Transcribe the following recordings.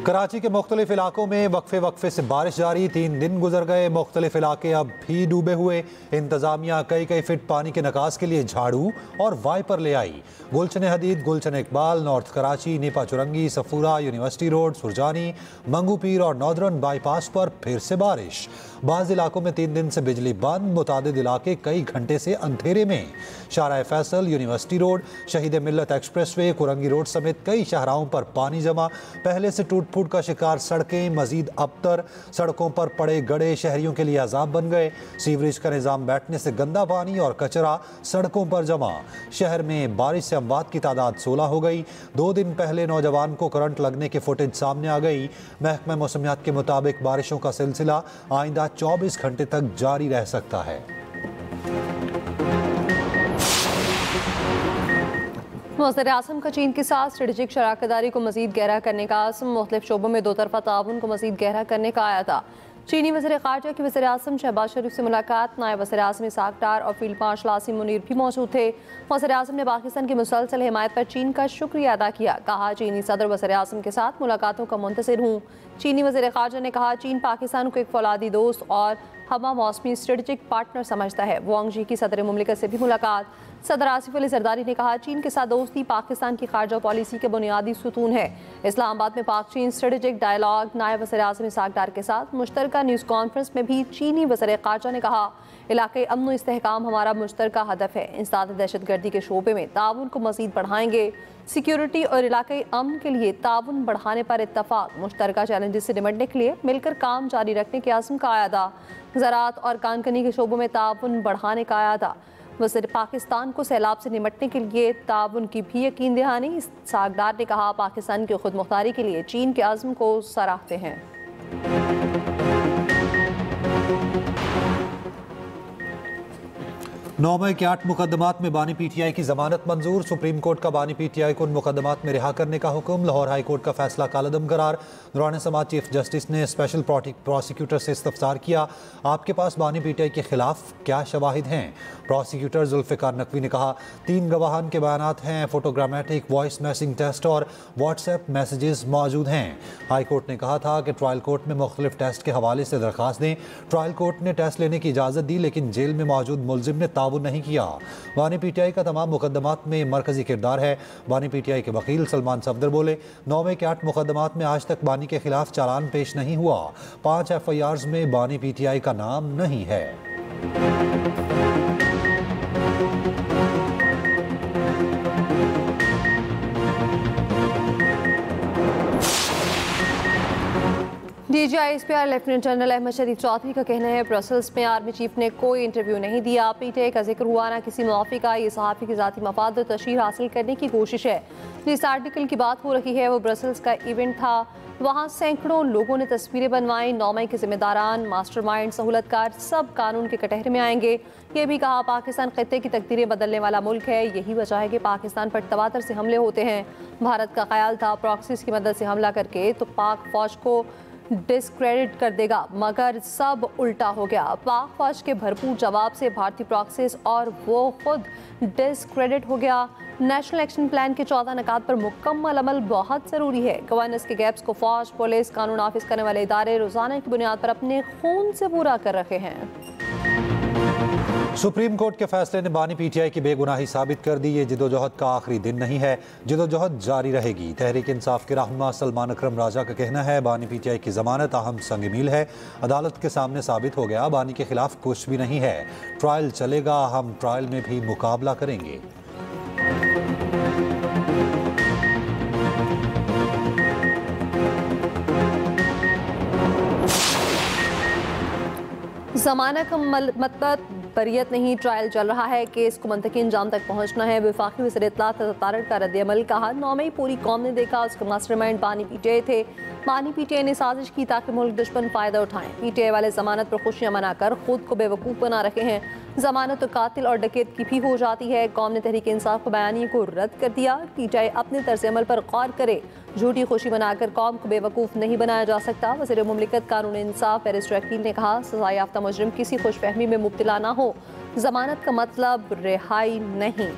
कराची के मुख्तलिफ इलाकों में वक्फे वक्फे से बारिश जारी। 3 दिन गुजर गए, मुख्तलिफ इलाके अब भी डूबे हुए। इंतजामिया कई फीट पानी के निकास के लिए झाड़ू और वाइपर ले आई। Gulshan Hadeed, Gulshan Iqbal, north Karachi, Nipa Chowrangi, Safoora, university road, Surjani, Mangho Pir और नॉर्दर्न बाईपास पर फिर से बारिश। बाज़ इलाकों में 3 दिन से बिजली बंद, मुतादिद इलाके कई घंटे से अंधेरे में। शाहराह फैसल, यूनिवर्सिटी रोड, शहीद मिल्लत एक्सप्रेसवे, कुरंगी रोड समेत कई शाहराहों पर पानी जमा। पहले से टूट फूट का शिकार सड़कें मजीद अबतर। सड़कों पर पड़े गड़े शहरियों के लिए अजाब बन गए। सीवरेज का निज़ाम बैठने से गंदा पानी और कचरा सड़कों पर जमा। शहर में बारिश से अमवात की तादाद 16 हो गई। 2 दिन पहले नौजवान को करंट लगने की फुटेज सामने आ गई। महकमा मौसमियात के मुताबिक बारिशों का सिलसिला आइंदा 24 घंटे तक जारी रह सकता है। वज़ीर आज़म का चीन के साथ स्ट्रेटेजिक शराकतदारी को मज़ीद गहरा करने का आज़म। मुख्तलिफ शोबों में 2 तरफ़ा ताउन को मज़ीद गहरा करने का आया था। चीनी वज़ीर ख़ारजा की वज़ीर आज़म शहबाज शरीफ से मुलाकात। नायब वज़ीर आज़म इसाक डार और फील्ड मार्शल आसिम मुनीर भी मौजूद थे। वज़ीर आज़म ने पाकिस्तान की मुसलसल हिमायत पर चीन का शुक्रिया अदा किया। कहा, चीनी सदर वज़ीर आज़म के साथ मुलाकातों का मुंतज़िर हूँ। चीनी वज़ीर ख़ारजा ने कहा, चीन पाकिस्तान को एक फौलादी दोस्त और हमा मौसमी स्ट्रेटेजिक पार्टनर समझता है। वांग जी की सदर मुमलिकत से भी मुलाकात। सदर आसिफ अली जरदारी ने कहा, चीन के साथ दोस्ती पाकिस्तान की खारजा पॉलिसी के बुनियादी सुतून है। इस्लामाबाद में पाक चीन स्ट्रेटेजिक डायलॉग। नायब वज़ीर आज़म इसाक डार के साथ मुश्तरका न्यूज़ कॉन्फ्रेंस में भी चीनी वज़ीर ख़ारजा ने कहा, इलाक़े अमन व इस्तेहकाम हमारा मुश्तरका हदफ है। इंसदाद दहशतगर्दी के शोबे में ताउन को मज़ीद बढ़ाएंगे। सिक्योरिटी और इलाक़ाई अमन के लिए ताउन बढ़ाने पर इत्तफ़ाक़। मुश्तरका चैलेंजेस से निपटने के लिए मिलकर काम जारी रखने के आज़म का आया था। ज़राअत और कानकनी के शोबों में ताउन बढ़ाने का आया था। वज़ीर पाकिस्तान को सैलाब से निपटने के लिए ताउन की भी यकीन दहानी। इसाक डार ने कहा, पाकिस्तान की खुद मुख्तारी के लिए चीन के आज़म को सराहते हैं। 9 मई के 8 मुकदमात में बानी PTI की जमानत मंजूर। सुप्रीम कोर्ट का बानी PTI को उन मुकदमात में रिहा करने का हुक्म। लाहौर हाई कोर्ट का फैसला कालअदम करार। दौरान समाज चीफ जस्टिस ने स्पेशल प्रोसिक्यूटर से इस्तफसार किया, आपके पास बानी PTI के खिलाफ क्या शवाहिद हैं? प्रोसिक्यूटर जुल्फ़िकार नकवी ने कहा, 3 गवाहान के बयानात हैं, फोटोग्रामेटिक वॉइस मैसिंग टेस्ट और व्हाट्सएप मैसेजेस मौजूद हैं। हाई कोर्ट ने कहा था कि ट्रायल कोर्ट में मुख्तलिफ टेस्ट के हवाले से दरख्वास्त दें। ट्रायल कोर्ट ने टेस्ट लेने की इजाज़त दी, लेकिन जेल में मौजूद मुलजिम ने ताउन नहीं किया। बानी PTI का तमाम मुकदमात में मरकजी किरदार है। बानी PTI के वकील सलमान सफदर बोले, 9 मई के 8 मुकदमात में आज तक बानी के खिलाफ चालान पेश नहीं हुआ। 5 FIRs में बानी PTI का नाम नहीं है। DGI लेफ्टिनेंट जनरल अहमद शरीफ चौधरी का कहना है, ब्रसल्स में आर्मी चीफ ने कोई इंटरव्यू नहीं दिया। PTI का जिक्र हुआ ना किसी मुआफ़ी का। ये सहाफ़ी की ज़ाती मफाद और तशहीर हासिल करने की कोशिश है। जिस आर्टिकल की बात हो रही है वो ब्रसल्स का इवेंट था। वहाँ सैकड़ों लोगों ने तस्वीरें बनवाई। 9 मई के जिम्मेदारान, मास्टरमाइंड, सहूलतकार सब कानून के कटहरे में आएंगे। ये भी कहा, पाकिस्तान खित्ते की तकदीरें बदलने वाला मुल्क है। यही वजह है कि पाकिस्तान पर तवातर से हमले होते हैं। भारत का ख्याल था प्रॉक्सीज की मदद से हमला करके तो पाक फौज को डिस्क्रेडिट कर देगा, मगर सब उल्टा हो गया। पाक फौज के भरपूर जवाब से भारतीय प्रॉक्सीज और वो खुद डिस्क्रेडिट हो गया। नेशनल एक्शन प्लान के 14 नकात पर मुकम्मल अमल बहुत ज़रूरी है। गवर्नेंस के गैप्स को फौज, पुलिस, कानून नाफिज करने वाले इदारे रोज़ाना की बुनियाद पर अपने खून से पूरा कर रहे हैं। सुप्रीम कोर्ट के फैसले ने बानी PTI की बेगुनाही साबित कर दी। ये जिदोजहद का आखिरी दिन नहीं है, जिदोजहद जारी रहेगी। तहरीक इंसाफ के रहनुमा सलमान अकरम राजा का कहना है, बानी PTI की जमानत अहम संग मील है। अदालत के सामने साबित हो गया, बानी के खिलाफ कुछ भी नहीं है। ट्रायल चलेगा, हम ट्रायल में भी मुकाबला करेंगे। ज़मानत का मतलब बरियत नहीं, ट्रायल चल रहा है। केस को मंतकी अंजाम तक पहुंचना है। वफाकी वज़ीर इत्तलात तारड़ का रद्द-ए-अमल। कहा, 9 मई पूरी कौम ने देखा, उसका मास्टरमाइंड बानी PTI थे। बानी PTI ने साजिश की ताकि मुल्क दुश्मन फ़ायदा उठाएं। PTI वाले ज़मानत पर खुशियाँ मनाकर खुद को बेवकूफ़ बना रखे हैं। ज़मानत तो कातिल और डकैत की भी हो जाती है। कौम ने तहरीक इंसाफ को बयानी को रद्द कर दिया। PTI अपने तर्ज अमल पर गौर करे। झूठी खुशी बनाकर कौम को बेवकूफ़ नहीं बनाया जा सकता। वज़ीर मुमलिकत कानून इंसाफ बैरिस्टर अकील ने कहा, सज़ा याफ्ता मुजरिम किसी खुशफहमी में मुब्तला ना हो। ज़मानत का मतलब रिहाई नहीं।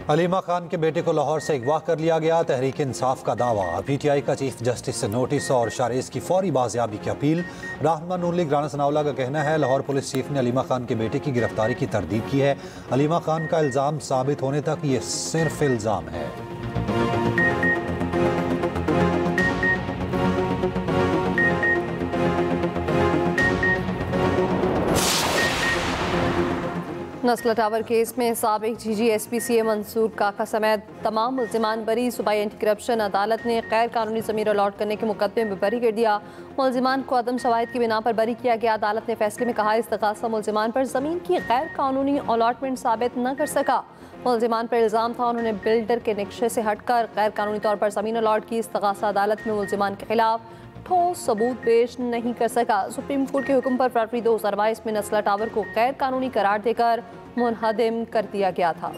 अलीमा खान के बेटे को लाहौर से अगवा कर लिया गया, तहरीक इंसाफ का दावा। पीटीआई का चीफ जस्टिस से नोटिस और शारेज की फौरी बाजियाबी की अपील। रहनुमा नून लीग राना सनाउल्लाह का कहना है लाहौर पुलिस चीफ ने अलीमा खान के बेटे की गिरफ्तारी की तरदीद की है। अलीमा खान का इल्जाम साबित होने तक ये सिर्फ इल्जाम है। नस्ला टावर केस में साबिक GGSPCA मंसूर काका समेत तमाम मुल्जिमान बरी। सूबाई एंटी करप्शन अदालत ने गैर कानूनी ज़मीन अलॉट करने के मुकदमे में बरी कर दिया। मुल्जिमान को अदम शवाहिद की बिना पर बरी किया गया। अदालत ने फैसले में कहा इस्तग़ासा मुल्जिमान पर ज़मीन की गैर कानूनी अलॉटमेंट साबित न कर सका। मुल्जिमान पर इल्ज़ाम था उन्होंने बिल्डर के नक्शे से हटकर गैर कानूनी तौर पर ज़मीन अलॉट की। इस्तग़ासा अदालत में मुल्जिमान के खिलाफ ठोस सबूत पेश नहीं कर सका। सुप्रीम कोर्ट के हुक्म पर फरवरी 2022 में नस्ला टावर को गैर कानूनी करार देकर मुनहदिम कर दिया गया था।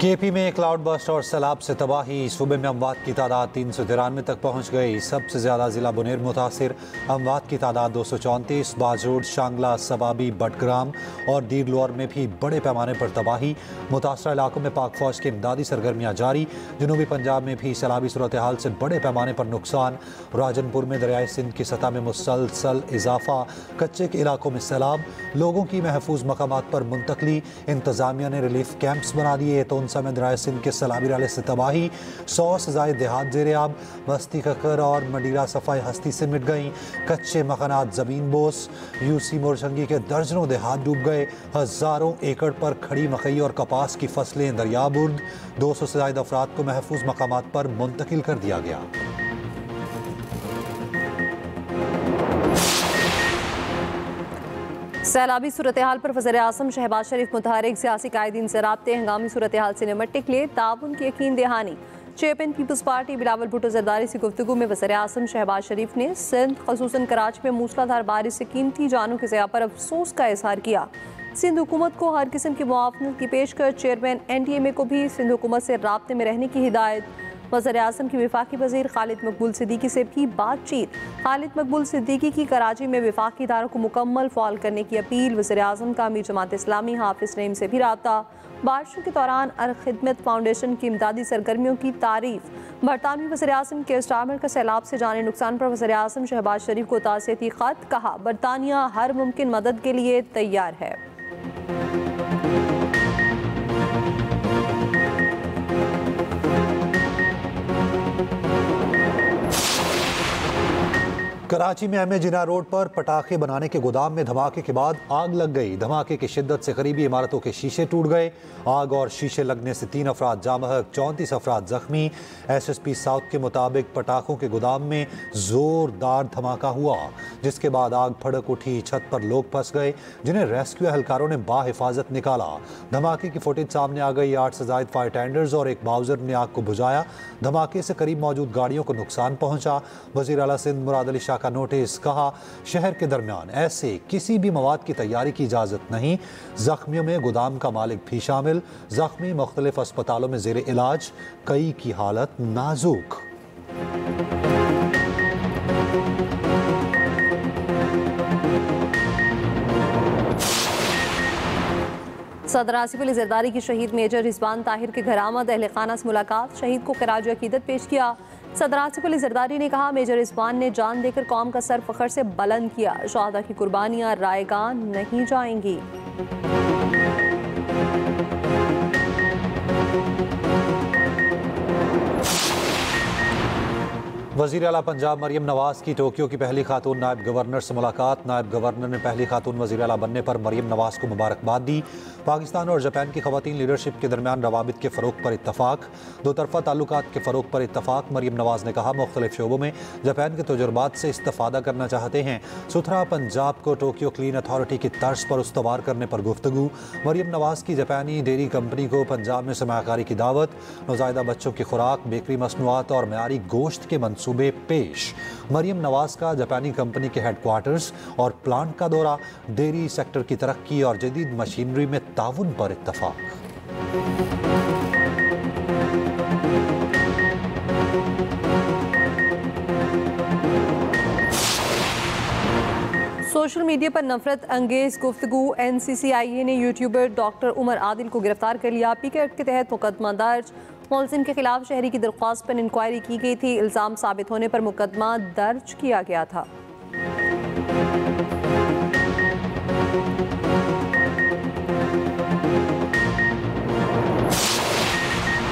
केपी में क्लाउड बस्ट और सैलाब से तबाही। सूबे में अमवात की तादाद 393 तक पहुंच गई। सबसे ज़्यादा ज़िला बुनेर मुतासिर। अमवात की तादाद 234। बाजरोड, शांगला, सबाबी, बटग्राम और दीर लोअर में भी बड़े पैमाने पर तबाही। मुतासरा इलाकों में पाक फौज की इमदादी सरगर्मियाँ जारी। जनूबी पंजाब में भी सैलाबी सूरत हाल से बड़े पैमाने पर नुकसान। राजनपुर में दरियाए सिंध की सतह में मुसलसल इजाफा। कच्चे के इलाकों में सैलाब। लोगों की महफूज मकामात पर मुंतकली। इंतजामिया ने रिलीफ कैंप्स बना दिए। तो में दरियाए सिंध के सैलाबी नाले से तबाही। 100 से ज़ायद देहात ज़ेर-ए-आब। बस्ती ककर और मंडीरा सफाई हस्ती से मिट गई। कच्चे मकानात ज़मीन बोस। यूसी मोरचंगी के दर्जनों देहात डूब गए। हज़ारों एकड़ पर खड़ी मकई और कपास की फसलें दरियाबुर्द। 200 से ज़ायद अफराद को महफूज मकामात पर मुंतकिल कर दिया गया। सैलाबी सूरत हाल पर वज़ीर आज़म शहबाज शरीफ मुतहरिक सियासी कायदीन से राब्ते। हंगामी सूरत हाल से निपटने के लिए ताउन की यकीन दहानी। Chairman people's party Bilawal Bhutto Zardari से गुफ्तगू में वज़ीर आज़म शहबाज शरीफ ने सिंध खसूसन कराची में मूसलाधार बारिश से कीमती जानों के ज़िया पर अफसोस का इजहार किया। सिंध हुकूमत को हर किस्म की मुआवनत की पेशकश। चेयरमैन NTMA को भी सिंध हुकूमत से राब्ते में रहने की हिदायत। वज़ीर आज़म की वफाकी वज़ीर खालिद मकबूल सिद्दीकी से भी बातचीत। खालिद मकबूल सिद्दीकी की कराची में वफाकी इदारों को मुकम्मल फ़ाल करने की अपील। वज़ीर आज़म का अमीर जमात इस्लामी हाफिज़ नईम से भी राब्ता। बारिशों के दौरान अल खिदमत फाउंडेशन की इमदादी सरगर्मियों की तारीफ। बरतानवी वज़ीर आज़म के स्टामर का सैलाब से जाने नुकसान पर वज़ीर आज़म शहबाज शरीफ को ताज़ियती ख़त। कहा बरतानिया हर मुमकिन मदद के लिए तैयार है। कराची में MA जिना रोड पर पटाखे बनाने के गोदाम में धमाके के बाद आग लग गई। धमाके की शिद्दत से करीबी इमारतों के शीशे टूट गए। आग और शीशे लगने से 3 अफराद जामहक, 34 अफराद जख्मी। SSP साउथ के मुताबिक पटाखों के गोदाम में जोरदार धमाका हुआ, जिसके बाद आग भड़क उठी। छत पर लोग फंस गए, जिन्हें रेस्क्यू एहलकारों ने बाहिफाजत निकाला। धमाके की फुटेज सामने आ गई। 8 से ज़ायद फायर टेंडर्स और एक बाउजर ने आग को बुझाया। धमाके से करीब मौजूद गाड़ियों को नुकसान पहुंचा। वज़ीर आला सिंध मुराद अली शाह का नोटिस। कहा शहर के दरमियान ऐसे किसी भी मवाद की तैयारी की इजाजत नहीं। जख्मियों में गोदाम का मालिक भी शामिल। जख्मी मुख्तलिफ अस्पतालों में जेर इलाज, कई की हालत नाजुक। सदर आसिफ अली जरदारी की शहीद मेजर रिजवान ताहिर के घर आमद। अहले खाना से मुलाकात। शहीद को खराज अकीदत पेश किया। सदर आसिफ अली जरदारी ने कहा मेजर रिजवान ने जान देकर कौम का सर फखर से बुलंद किया। शहादा की कुर्बानियां रायगान नहीं जाएंगी। वज़ीर आला पंजाब मरियम नवाज की टोक्यो की पहली खातून नायब गवर्नर से मुलाकात। नायब गवर्नर ने पहली खातून वज़ीर आला बनने पर मरियम नवाज को मुबारकबाद दी। पाकिस्तान और जापान की ख़वातीन लीडरशिप के दरमियान रवाबित के फ़रोग़ पर इत्तफ़ाक़। दो तरफ़ा ताल्लुकात के फ़रोग़ पर इत्तफ़ाक़। मरियम नवाज ने कहा मुख्तलिफ़ शोबों में जापान के तजुर्बात से इस्तिफ़ादा करना चाहते हैं। सुथरा पंजाब को टोक्यो क्लीन अथॉरिटी की तर्ज पर उस्तवार करने पर गुफ्तगू। मरियम नवाज की जापानी डेयरी कंपनी को पंजाब में सरमायाकारी की दावत। नौज़ायदा बच्चों की खुराक, बेकरी मसनूआत और मयारी गोश्त के मंसूबे पेश। मरियम नवाज का जापानी कंपनी के हेडक्वार्टर्स और प्लांट का दौरा। डेयरी सेक्टर की तरक्की और जदीद मशीनरी में ताउन पर इत्तफ़ाक़। सोशल मीडिया पर नफरत अंगेज गुफ्तगू, NCCIA ने यूट्यूबर डॉक्टर उमर आदिल को गिरफ्तार कर लिया। पीके एक्ट के तहत मुकदमा दर्ज। मुलजिम के खिलाफ शहरी की दरख्वास्त पर इंक्वायरी की गई थी। इल्जाम साबित होने पर मुकदमा दर्ज किया गया था।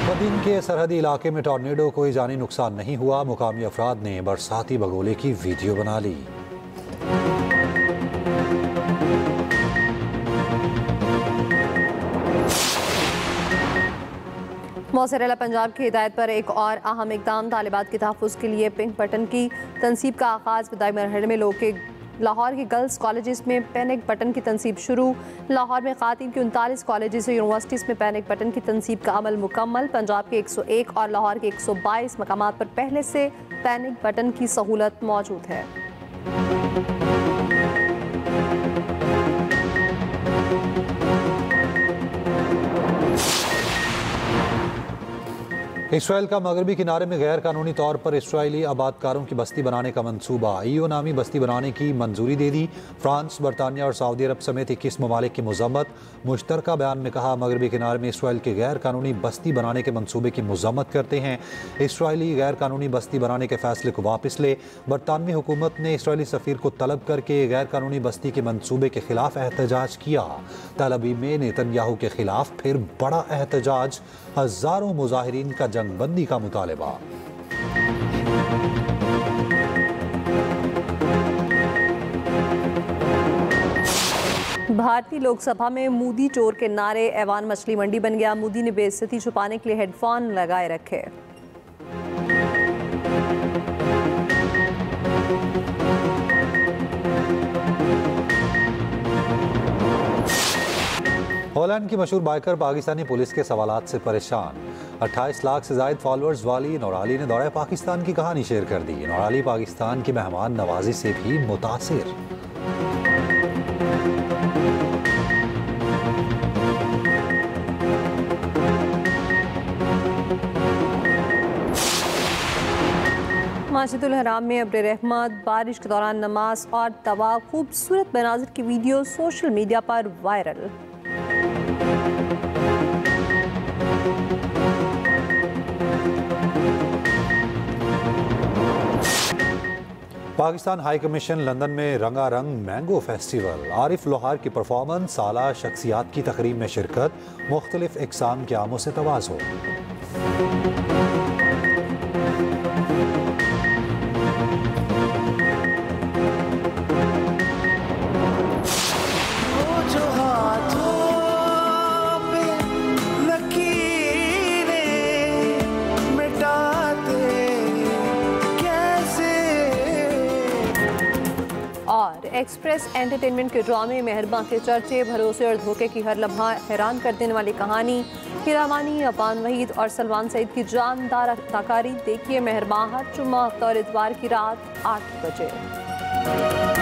बदीन के सरहदी इलाके में टॉर्नेडो कोई जानी नुकसान नहीं हुआ। मुकामी अफराद ने बरसाती बगोले की वीडियो बना ली। मौसर पंजाब की हिदायत पर एक और अहम इकदाम, तालिबात के तहफ़्फ़ुज़ के लिए पिंक बटन की तनसीब का आगाज़। बदाई मरहले में लाहौर के गर्ल्स कॉलेजेस में पैनिक बटन की तनसीब शुरू। लाहौर में ख़ातीन की 39 कॉलेजेस और यूनिवर्सिटीज़ में पैनिक बटन की तनसीब का अमल मुकम्मल। पंजाब के 101 और लाहौर के 122 मकामात पर पहले से पैनिक बटन की सहूलत मौजूद है। इसराइल का मगरबी किनारे में गैर कानूनी तौर पर इसराइली आबादकारों की बस्ती बनाने का मंसूबा। ईओ नामी बस्ती बनाने की मंजूरी दे दी। फ्रांस, बरतानिया और सऊदी अरब समेत 21 ममालिक की मजम्मत। मुश्तरका बयान में कहा, मगरबी किनारे में इसराइल के गैर कानूनी बस्ती बनाने के मंसूबे की मजम्मत करते हैं। इसराइली गैर कानूनी बस्ती बनाने के फैसले को वापस ले। बरतानवी हुकूमत ने इसराइली सफ़ीर को तलब करके गैर कानूनी बस्ती के मंसूबे के खिलाफ एहतजाज किया। तल अवीव में नेतन्याहू के खिलाफ फिर बड़ा एहतजाज, हजारों मुजाहिरीन का जंगबंदी का मुतालबा। भारतीय लोकसभा में मोदी चोर के नारे, ऐवान मछली मंडी बन गया। मोदी ने बेइज्जती छुपाने के लिए हेडफोन लगाए रखे। हॉलैंड की मशहूर बाइकर पाकिस्तानी पुलिस के सवालात से परेशान। 28 लाख से जायद फॉलोअर्स वाली नौराली ने दौरे पाकिस्तान की कहानी शेयर कर दी। नौराली पाकिस्तान की मेहमान नवाजी से भी मुतासिर। मस्जिदुल हराम में अब्र रहमत, बारिश के दौरान नमाज और तवा, खूबसूरत मनाजिर की वीडियो सोशल मीडिया पर viral. Pakistan high commission London में रंगारंग मैंगो फेस्टिवल। आरिफ लोहार की परफॉर्मेंस, साला शख्सियात की तकरीब में शिरकत, मुख्तलिफ इकसाम के आमों से तवाज़ो। और एक्सप्रेस एंटरटेनमेंट के ड्रामे मेहरबान के चर्चे, भरोसे और धोखे की हर लम्हा हैरान कर देने वाली कहानी। हीरा मानी, अफान वहीद और सलमान सईद की जानदार अदाकारी। देखिए मेहरबान हर जुम्मा और इतवार की रात 8 बजे।